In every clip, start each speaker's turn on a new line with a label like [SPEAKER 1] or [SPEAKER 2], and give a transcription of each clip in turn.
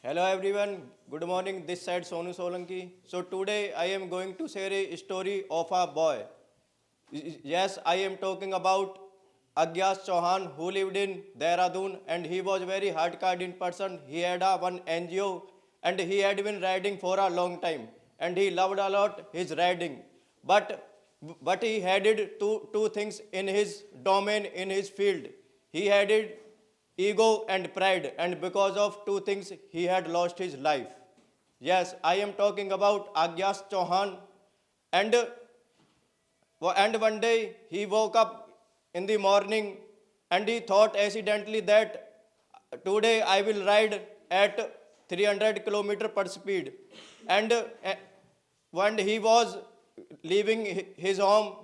[SPEAKER 1] Hello everyone, good morning. This side Sonu Solanki. So today I am going to share a story of a boy. Yes, I am talking about Agyas Chauhan who lived in Dehradun and he was very hard-carded person. He had a one NGO and he had been riding for a long time and he loved a lot his riding. But but he had two things in his domain in his field. He had ego and pride, and because of two things he had lost his life. Yes, I am talking about Agyas Chauhan, and and one day he woke up in the morning and he thought accidentally that today I will ride at 300 kilometer per speed. And when he was leaving his home,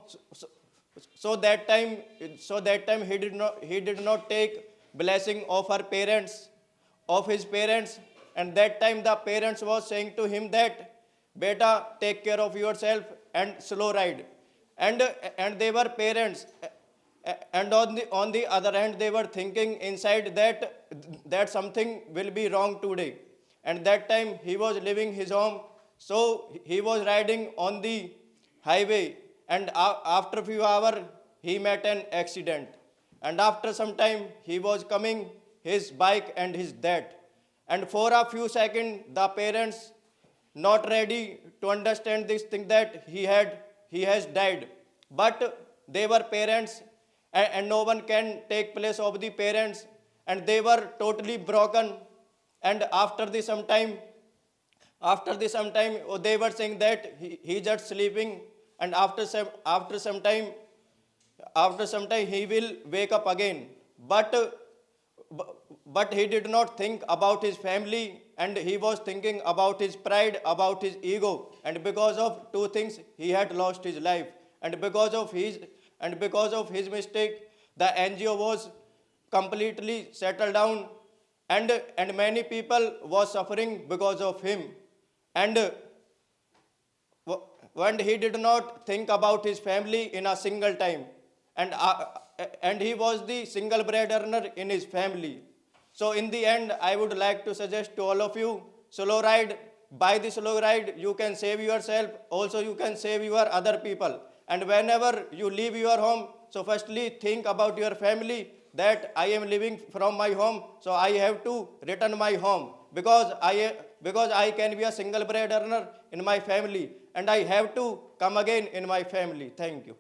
[SPEAKER 1] so that time, he did not take blessing of her parents, of his parents, and that time the parents was saying to him that, "Beta, take care of yourself and slow ride." and and they were parents, and on the other hand they were thinking inside that something will be wrong today. And that time he was leaving his home, so he was riding on the highway, and after few hours he met an accident. And after some time he was coming his bike and his dad, and for a few seconds the parents not ready to understand this thing that he has died. But they were parents, and no one can take place of the parents, and they were totally broken. And after the some time they were saying that he just sleeping, and after some time he will wake up again. But but he did not think about his family, and he was thinking about his pride, about his ego, and because of two things he had lost his life. And because of his mistake, the NGO was completely settled down, and many people was suffering because of him. And when he did not think about his family in a single time, and he was the single breadwinner in his family. So in the end I would like to suggest to all of you, slow ride. By the slow ride you can save yourself, also you can save your other people. And whenever you leave your home, so firstly think about your family, that I am living from my home, so I have to return my home, because I can be a single bread earner in my family, and I have to come again in my family. Thank you.